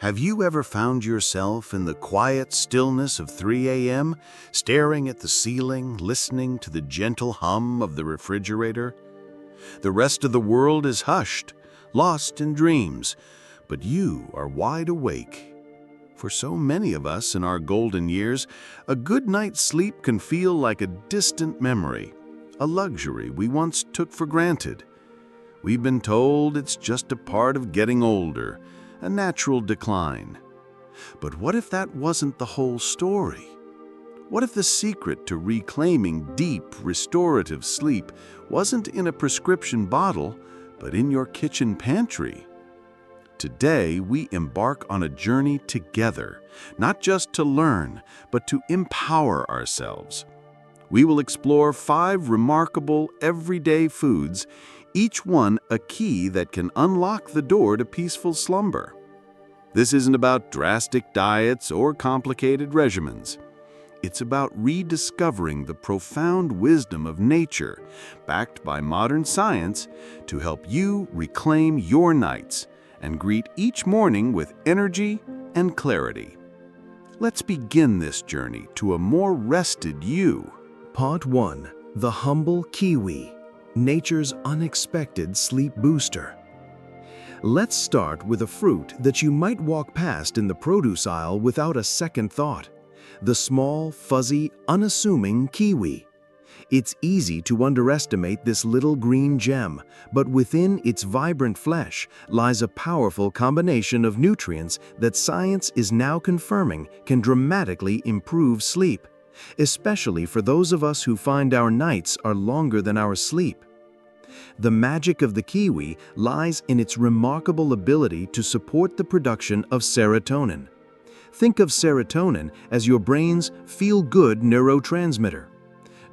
Have you ever found yourself in the quiet stillness of 3 a.m., staring at the ceiling, listening to the gentle hum of the refrigerator? The rest of the world is hushed, lost in dreams, but you are wide awake. For so many of us in our golden years, a good night's sleep can feel like a distant memory, a luxury we once took for granted. We've been told it's just a part of getting older, a natural decline. But what if that wasn't the whole story? What if the secret to reclaiming deep, restorative sleep wasn't in a prescription bottle, but in your kitchen pantry? Today, we embark on a journey together, not just to learn, but to empower ourselves. We will explore 5 remarkable, everyday foods, each one a key that can unlock the door to peaceful slumber. This isn't about drastic diets or complicated regimens. It's about rediscovering the profound wisdom of nature, backed by modern science, to help you reclaim your nights and greet each morning with energy and clarity. Let's begin this journey to a more rested you. Part 1. The Humble Kiwi, nature's unexpected sleep booster. Let's start with a fruit that you might walk past in the produce aisle without a second thought. The small, fuzzy, unassuming kiwi. It's easy to underestimate this little green gem, but within its vibrant flesh lies a powerful combination of nutrients that science is now confirming can dramatically improve sleep, especially for those of us who find our nights are longer than our sleep. The magic of the kiwi lies in its remarkable ability to support the production of serotonin. Think of serotonin as your brain's feel-good neurotransmitter.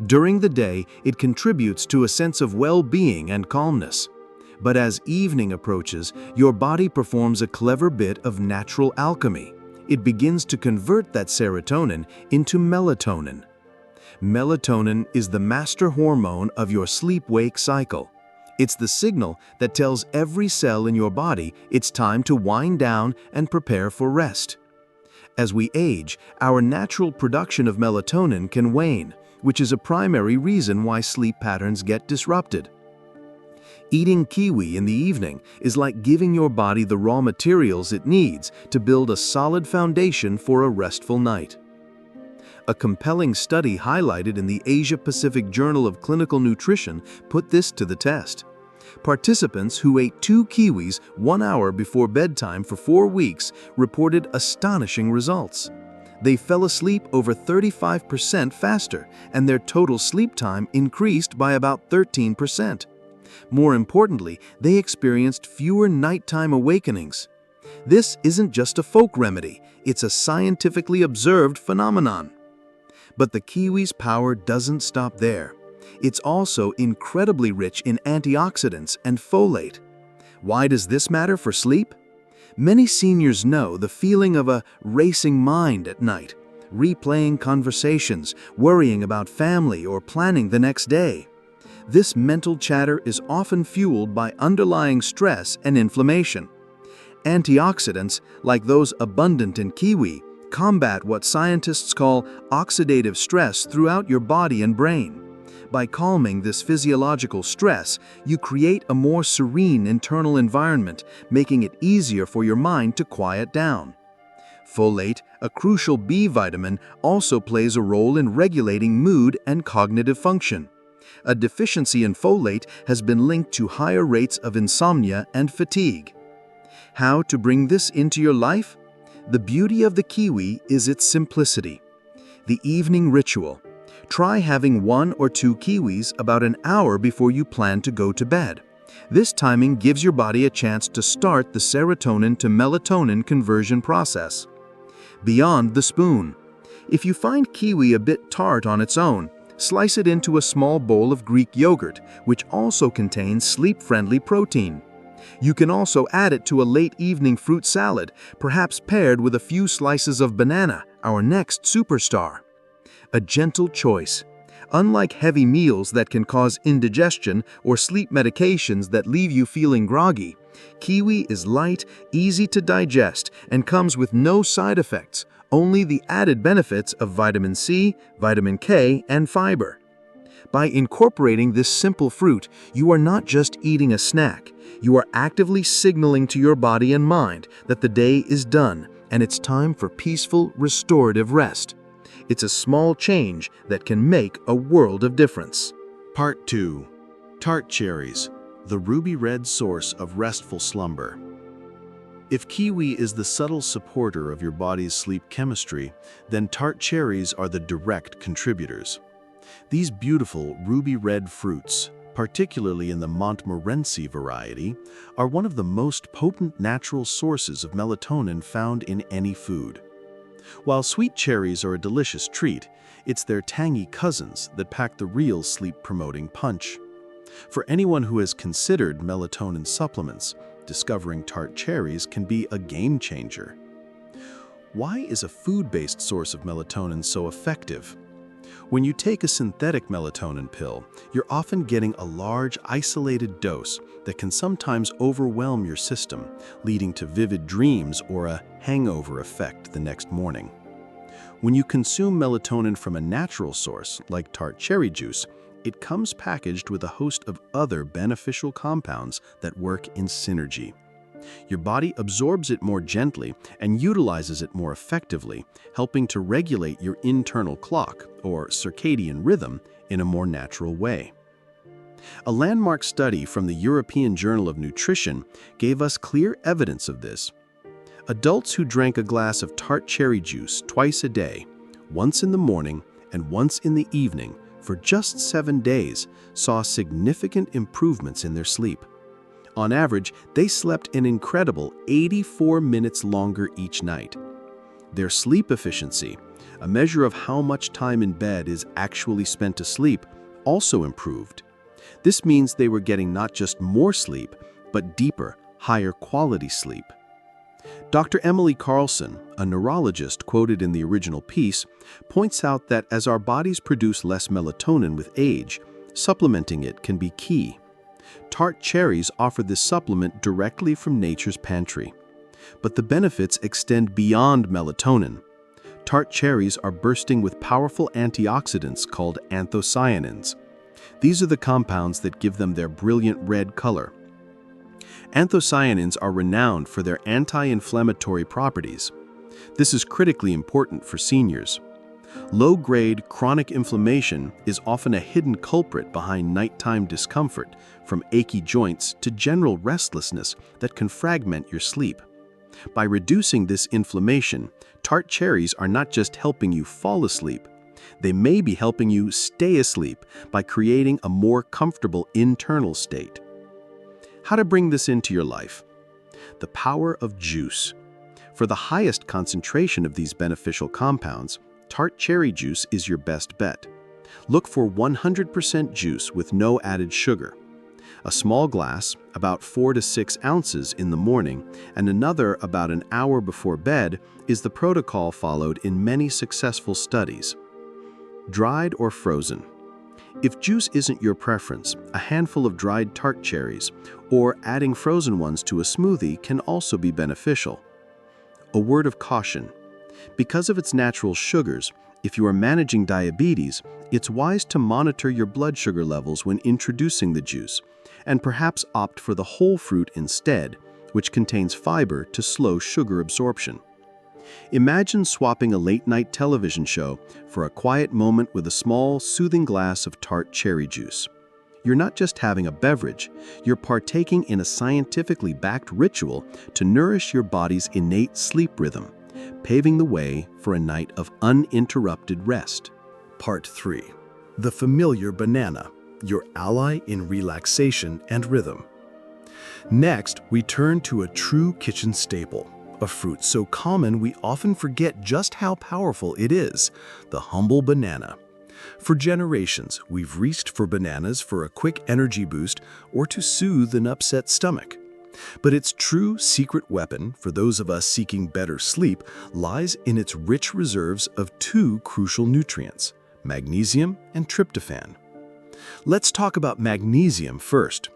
During the day, it contributes to a sense of well-being and calmness. But as evening approaches, your body performs a clever bit of natural alchemy. It begins to convert that serotonin into melatonin. Melatonin is the master hormone of your sleep-wake cycle. It's the signal that tells every cell in your body it's time to wind down and prepare for rest. As we age, our natural production of melatonin can wane, which is a primary reason why sleep patterns get disrupted. Eating kiwi in the evening is like giving your body the raw materials it needs to build a solid foundation for a restful night. A compelling study highlighted in the Asia-Pacific Journal of Clinical Nutrition put this to the test. Participants who ate 2 kiwis 1 hour before bedtime for 4 weeks reported astonishing results. They fell asleep over 35% faster, and their total sleep time increased by about 13%. More importantly, they experienced fewer nighttime awakenings. This isn't just a folk remedy, it's a scientifically observed phenomenon. But the kiwi's power doesn't stop there. It's also incredibly rich in antioxidants and folate. Why does this matter for sleep? Many seniors know the feeling of a racing mind at night, replaying conversations, worrying about family, or planning the next day. This mental chatter is often fueled by underlying stress and inflammation. Antioxidants, like those abundant in kiwi, combat what scientists call oxidative stress throughout your body and brain. By calming this physiological stress, you create a more serene internal environment, making it easier for your mind to quiet down. Folate, a crucial B vitamin, also plays a role in regulating mood and cognitive function. A deficiency in folate has been linked to higher rates of insomnia and fatigue. How to bring this into your life? The beauty of the kiwi is its simplicity. The evening ritual. Try having 1 or 2 kiwis about an hour before you plan to go to bed. This timing gives your body a chance to start the serotonin to melatonin conversion process. Beyond the spoon. If you find kiwi a bit tart on its own, slice it into a small bowl of Greek yogurt, which also contains sleep-friendly protein. You can also add it to a late evening fruit salad, perhaps paired with a few slices of banana, our next superstar. A gentle choice. Unlike heavy meals that can cause indigestion or sleep medications that leave you feeling groggy, kiwi is light, easy to digest, and comes with no side effects, only the added benefits of vitamin C, vitamin K, and fiber. By incorporating this simple fruit, you are not just eating a snack. You are actively signaling to your body and mind that the day is done and it's time for peaceful, restorative rest. It's a small change that can make a world of difference. Part 2. Tart cherries, the ruby red source of restful slumber. If kiwi is the subtle supporter of your body's sleep chemistry, then tart cherries are the direct contributors. These beautiful ruby red fruits, particularly in the Montmorency variety, are one of the most potent natural sources of melatonin found in any food. While sweet cherries are a delicious treat, it's their tangy cousins that pack the real sleep-promoting punch. For anyone who has considered melatonin supplements, discovering tart cherries can be a game changer. Why is a food-based source of melatonin so effective? When you take a synthetic melatonin pill, you're often getting a large, isolated dose that can sometimes overwhelm your system, leading to vivid dreams or a hangover effect the next morning. When you consume melatonin from a natural source, like tart cherry juice, it comes packaged with a host of other beneficial compounds that work in synergy. Your body absorbs it more gently and utilizes it more effectively, helping to regulate your internal clock, or circadian rhythm, in a more natural way. A landmark study from the European Journal of Nutrition gave us clear evidence of this. Adults who drank a glass of tart cherry juice twice a day, once in the morning and once in the evening, for just 7 days, saw significant improvements in their sleep. On average, they slept an incredible 84 minutes longer each night. Their sleep efficiency, a measure of how much time in bed is actually spent asleep, also improved. This means they were getting not just more sleep, but deeper, higher quality sleep. Dr. Emily Carlson, a neurologist quoted in the original piece, points out that as our bodies produce less melatonin with age, supplementing it can be key. Tart cherries offer this supplement directly from nature's pantry. But the benefits extend beyond melatonin. Tart cherries are bursting with powerful antioxidants called anthocyanins. These are the compounds that give them their brilliant red color. Anthocyanins are renowned for their anti-inflammatory properties. This is critically important for seniors. Low-grade chronic inflammation is often a hidden culprit behind nighttime discomfort, from achy joints to general restlessness that can fragment your sleep. By reducing this inflammation, tart cherries are not just helping you fall asleep. They may be helping you stay asleep by creating a more comfortable internal state. How to bring this into your life? The power of juice. For the highest concentration of these beneficial compounds, tart cherry juice is your best bet. Look for 100% juice with no added sugar. A small glass, about 4 to 6 ounces in the morning, and another about an hour before bed, is the protocol followed in many successful studies. Dried or frozen. If juice isn't your preference, a handful of dried tart cherries or adding frozen ones to a smoothie can also be beneficial. A word of caution. Because of its natural sugars, if you are managing diabetes, it's wise to monitor your blood sugar levels when introducing the juice, and perhaps opt for the whole fruit instead, which contains fiber to slow sugar absorption. Imagine swapping a late-night television show for a quiet moment with a small, soothing glass of tart cherry juice. You're not just having a beverage, you're partaking in a scientifically backed ritual to nourish your body's innate sleep rhythm, paving the way for a night of uninterrupted rest. Part 3. The familiar banana, your ally in relaxation and rhythm. Next, we turn to a true kitchen staple, a fruit so common we often forget just how powerful it is, the humble banana. For generations, we've reached for bananas for a quick energy boost or to soothe an upset stomach. But its true secret weapon for those of us seeking better sleep lies in its rich reserves of two crucial nutrients, magnesium and tryptophan. Let's talk about magnesium first.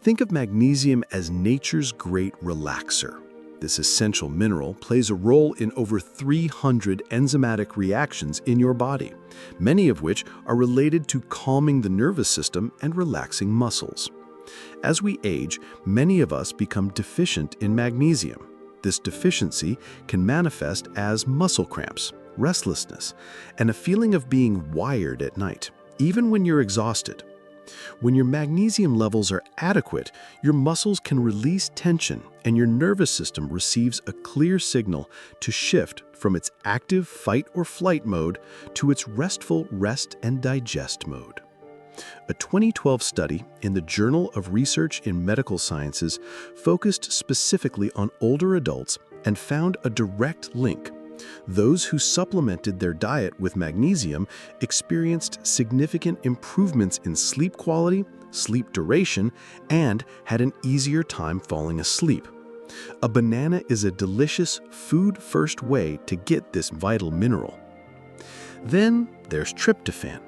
Think of magnesium as nature's great relaxer. This essential mineral plays a role in over 300 enzymatic reactions in your body, many of which are related to calming the nervous system and relaxing muscles. As we age, many of us become deficient in magnesium. This deficiency can manifest as muscle cramps, restlessness, and a feeling of being wired at night, even when you're exhausted. When your magnesium levels are adequate, your muscles can release tension and your nervous system receives a clear signal to shift from its active fight or flight mode to its restful rest and digest mode. A 2012 study in the Journal of Research in Medical Sciences focused specifically on older adults and found a direct link. Those who supplemented their diet with magnesium experienced significant improvements in sleep quality, sleep duration, and had an easier time falling asleep. A banana is a delicious food-first way to get this vital mineral. Then there's tryptophan.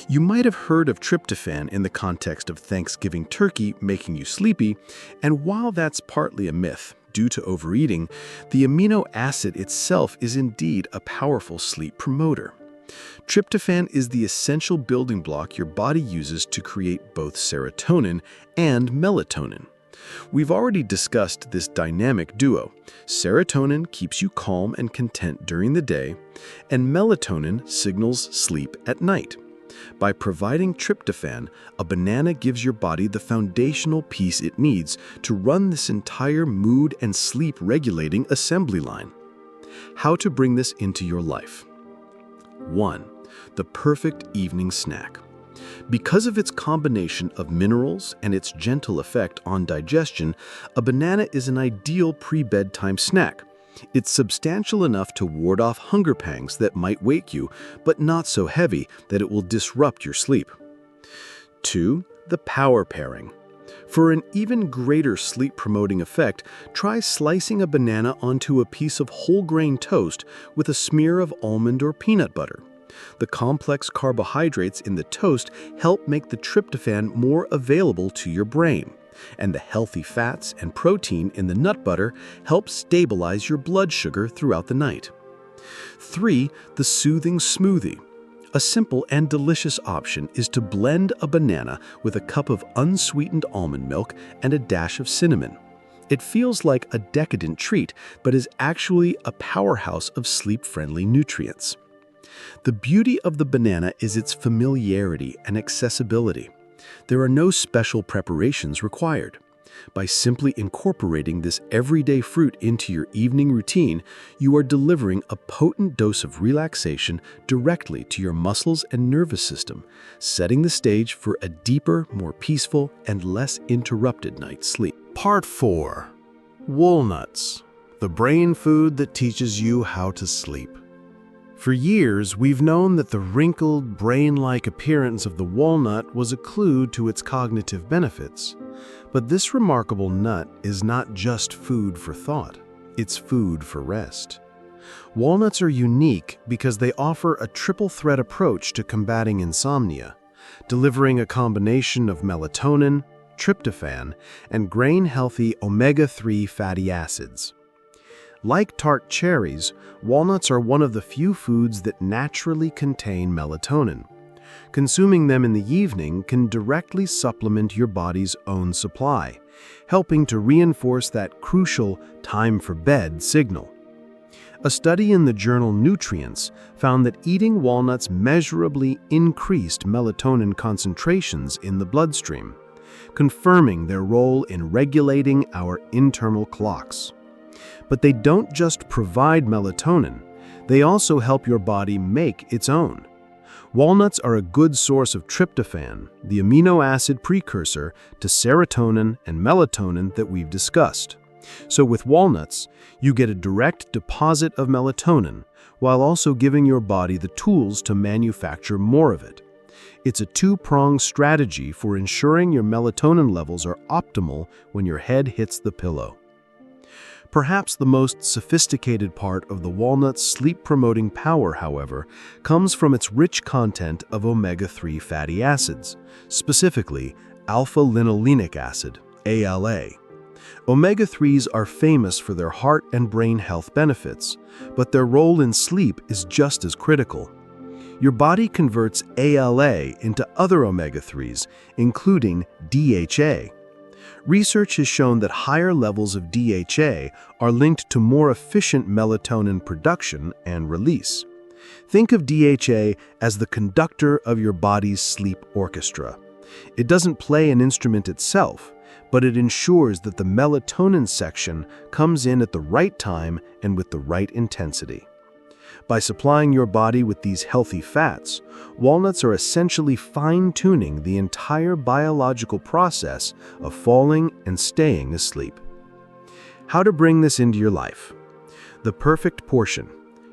You might have heard of tryptophan in the context of Thanksgiving turkey making you sleepy, and while that's partly a myth, due to overeating, the amino acid itself is indeed a powerful sleep promoter. Tryptophan is the essential building block your body uses to create both serotonin and melatonin. We've already discussed this dynamic duo. Serotonin keeps you calm and content during the day, and melatonin signals sleep at night. By providing tryptophan, a banana gives your body the foundational piece it needs to run this entire mood and sleep-regulating assembly line. How to bring this into your life? 1. The perfect evening snack. Because of its combination of minerals and its gentle effect on digestion, a banana is an ideal pre-bedtime snack. It's substantial enough to ward off hunger pangs that might wake you, but not so heavy that it will disrupt your sleep. 2. The power pairing. For an even greater sleep-promoting effect, try slicing a banana onto a piece of whole grain toast with a smear of almond or peanut butter. The complex carbohydrates in the toast help make the tryptophan more available to your brain, and the healthy fats and protein in the nut butter help stabilize your blood sugar throughout the night. 3. The soothing smoothie. A simple and delicious option is to blend a banana with a cup of unsweetened almond milk and a dash of cinnamon. It feels like a decadent treat, but is actually a powerhouse of sleep-friendly nutrients. The beauty of the banana is its familiarity and accessibility. There are no special preparations required. By simply incorporating this everyday fruit into your evening routine, you are delivering a potent dose of relaxation directly to your muscles and nervous system, setting the stage for a deeper, more peaceful, and less interrupted night's sleep. Part 4. Walnuts, the brain food that teaches you how to sleep. For years, we've known that the wrinkled, brain-like appearance of the walnut was a clue to its cognitive benefits. But this remarkable nut is not just food for thought, it's food for rest. Walnuts are unique because they offer a triple-threat approach to combating insomnia, delivering a combination of melatonin, tryptophan, and grain-healthy omega-3 fatty acids. Like tart cherries, walnuts are one of the few foods that naturally contain melatonin. Consuming them in the evening can directly supplement your body's own supply, helping to reinforce that crucial time for bed signal. A study in the journal Nutrients found that eating walnuts measurably increased melatonin concentrations in the bloodstream, confirming their role in regulating our internal clocks. But they don't just provide melatonin, they also help your body make its own. Walnuts are a good source of tryptophan, the amino acid precursor to serotonin and melatonin that we've discussed. So with walnuts, you get a direct deposit of melatonin, while also giving your body the tools to manufacture more of it. It's a two-pronged strategy for ensuring your melatonin levels are optimal when your head hits the pillow. Perhaps the most sophisticated part of the walnut's sleep-promoting power, however, comes from its rich content of omega-3 fatty acids, specifically alpha-linolenic acid, ALA. Omega-3s are famous for their heart and brain health benefits, but their role in sleep is just as critical. Your body converts ALA into other omega-3s, including DHA. Research has shown that higher levels of DHA are linked to more efficient melatonin production and release. Think of DHA as the conductor of your body's sleep orchestra. It doesn't play an instrument itself, but it ensures that the melatonin section comes in at the right time and with the right intensity. By supplying your body with these healthy fats, walnuts are essentially fine-tuning the entire biological process of falling and staying asleep. How to bring this into your life? The perfect portion.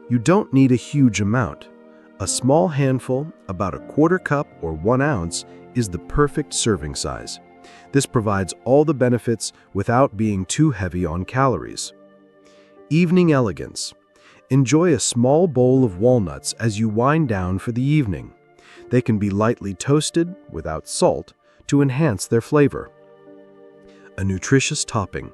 You don't need a huge amount. A small handful, about a quarter cup or 1 ounce, is the perfect serving size. This provides all the benefits without being too heavy on calories. Evening elegance. Enjoy a small bowl of walnuts as you wind down for the evening. They can be lightly toasted, without salt, to enhance their flavor. A nutritious topping.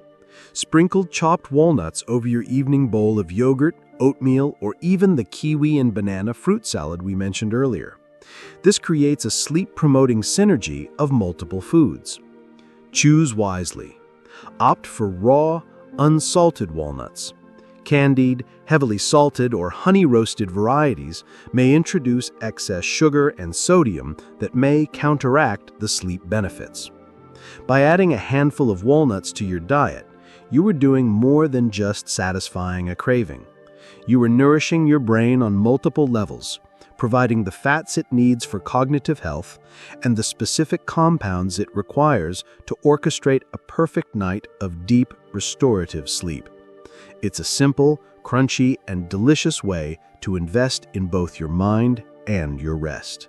Sprinkled chopped walnuts over your evening bowl of yogurt, oatmeal, or even the kiwi and banana fruit salad we mentioned earlier. This creates a sleep-promoting synergy of multiple foods. Choose wisely. Opt for raw, unsalted walnuts. Candied, heavily salted, or honey-roasted varieties may introduce excess sugar and sodium that may counteract the sleep benefits. By adding a handful of walnuts to your diet, you are doing more than just satisfying a craving. You are nourishing your brain on multiple levels, providing the fats it needs for cognitive health and the specific compounds it requires to orchestrate a perfect night of deep, restorative sleep. It's a simple, crunchy, and delicious way to invest in both your mind and your rest.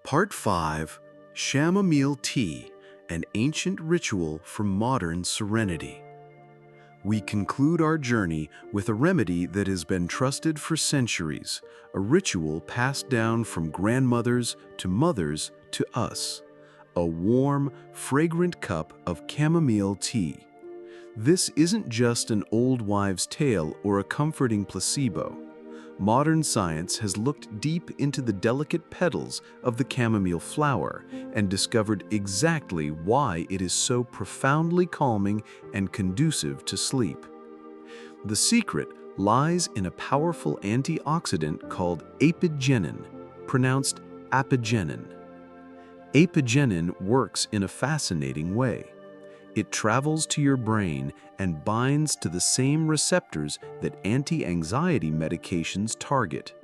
Part 5. Chamomile Tea, an ancient ritual for modern serenity. We conclude our journey with a remedy that has been trusted for centuries, a ritual passed down from grandmothers to mothers to us. A warm, fragrant cup of chamomile tea. This isn't just an old wives' tale or a comforting placebo. Modern science has looked deep into the delicate petals of the chamomile flower and discovered exactly why it is so profoundly calming and conducive to sleep. The secret lies in a powerful antioxidant called apigenin, pronounced apigenin. Apigenin works in a fascinating way. It travels to your brain and binds to the same receptors that anti-anxiety medications target.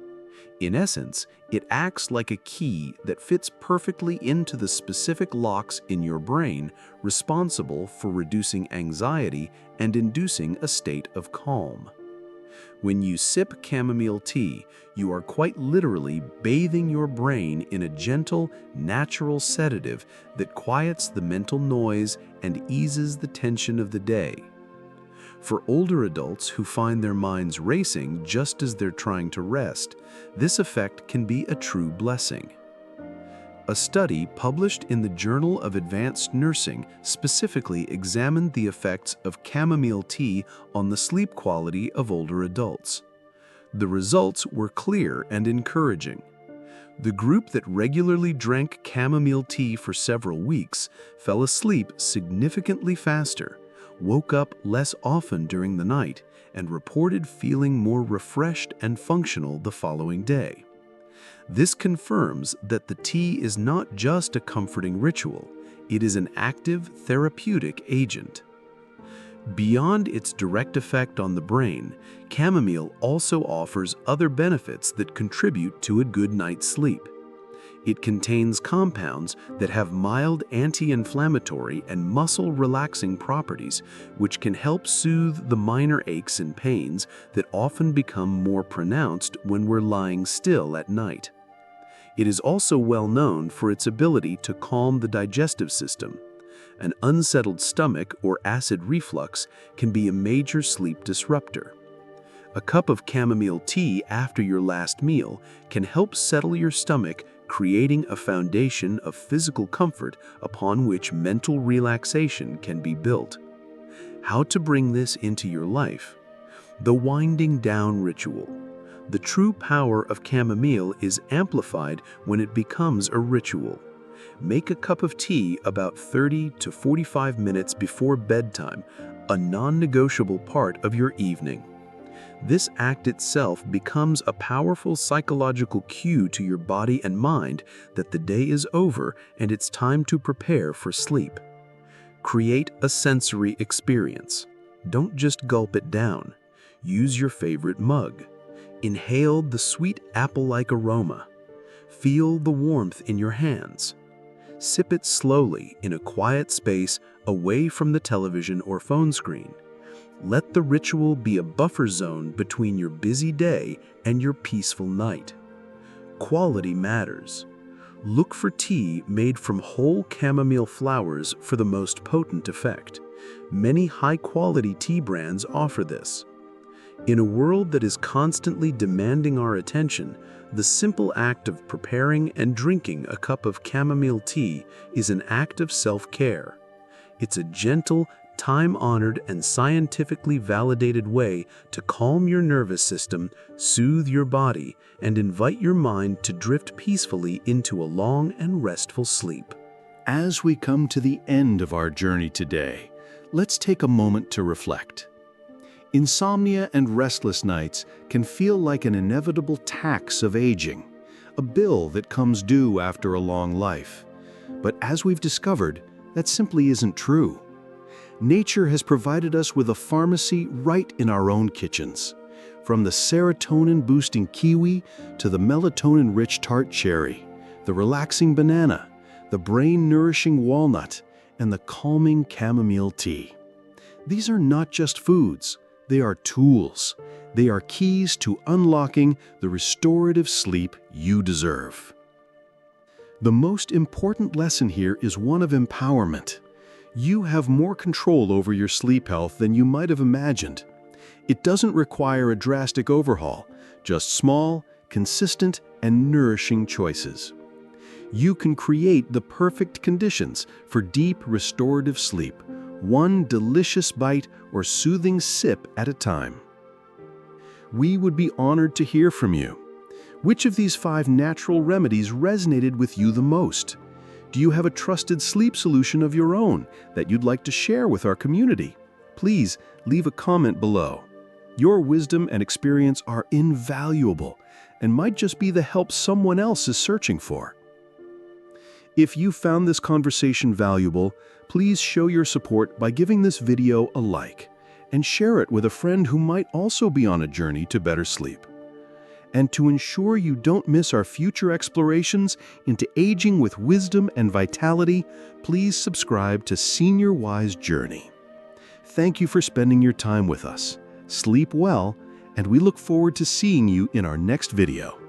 In essence, it acts like a key that fits perfectly into the specific locks in your brain responsible for reducing anxiety and inducing a state of calm. When you sip chamomile tea, you are quite literally bathing your brain in a gentle, natural sedative that quiets the mental noise and eases the tension of the day. For older adults who find their minds racing just as they're trying to rest, this effect can be a true blessing. A study published in the Journal of Advanced Nursing specifically examined the effects of chamomile tea on the sleep quality of older adults. The results were clear and encouraging. The group that regularly drank chamomile tea for several weeks fell asleep significantly faster, woke up less often during the night, and reported feeling more refreshed and functional the following day. This confirms that the tea is not just a comforting ritual, it is an active therapeutic agent. Beyond its direct effect on the brain, chamomile also offers other benefits that contribute to a good night's sleep. It contains compounds that have mild anti-inflammatory and muscle-relaxing properties, which can help soothe the minor aches and pains that often become more pronounced when we're lying still at night. It is also well known for its ability to calm the digestive system. An unsettled stomach or acid reflux can be a major sleep disruptor. A cup of chamomile tea after your last meal can help settle your stomach, creating a foundation of physical comfort upon which mental relaxation can be built. How to bring this into your life? The winding down ritual. The true power of chamomile is amplified when it becomes a ritual. Make a cup of tea about 30 to 45 minutes before bedtime, a non-negotiable part of your evening. This act itself becomes a powerful psychological cue to your body and mind that the day is over and it's time to prepare for sleep. Create a sensory experience. Don't just gulp it down. Use your favorite mug. Inhale the sweet apple-like aroma. Feel the warmth in your hands. Sip it slowly in a quiet space away from the television or phone screen. Let the ritual be a buffer zone between your busy day and your peaceful night. Quality matters. Look for tea made from whole chamomile flowers for the most potent effect. Many high-quality tea brands offer this. In a world that is constantly demanding our attention, the simple act of preparing and drinking a cup of chamomile tea is an act of self-care. It's a gentle, time-honored, and scientifically validated way to calm your nervous system, soothe your body, and invite your mind to drift peacefully into a long and restful sleep. As we come to the end of our journey today, let's take a moment to reflect. Insomnia and restless nights can feel like an inevitable tax of aging, a bill that comes due after a long life. But as we've discovered, that simply isn't true. Nature has provided us with a pharmacy right in our own kitchens. From the serotonin-boosting kiwi to the melatonin-rich tart cherry, the relaxing banana, the brain-nourishing walnut, and the calming chamomile tea. These are not just foods. They are tools. They are keys to unlocking the restorative sleep you deserve. The most important lesson here is one of empowerment. You have more control over your sleep health than you might have imagined. It doesn't require a drastic overhaul, just small, consistent, and nourishing choices. You can create the perfect conditions for deep, restorative sleep, one delicious bite or soothing sip at a time. We would be honored to hear from you. Which of these 5 natural remedies resonated with you the most? Do you have a trusted sleep solution of your own that you'd like to share with our community? Please leave a comment below. Your wisdom and experience are invaluable and might just be the help someone else is searching for. If you found this conversation valuable, please show your support by giving this video a like and share it with a friend who might also be on a journey to better sleep. And to ensure you don't miss our future explorations into aging with wisdom and vitality, please subscribe to Senior Wise Journey. Thank you for spending your time with us. Sleep well, and we look forward to seeing you in our next video.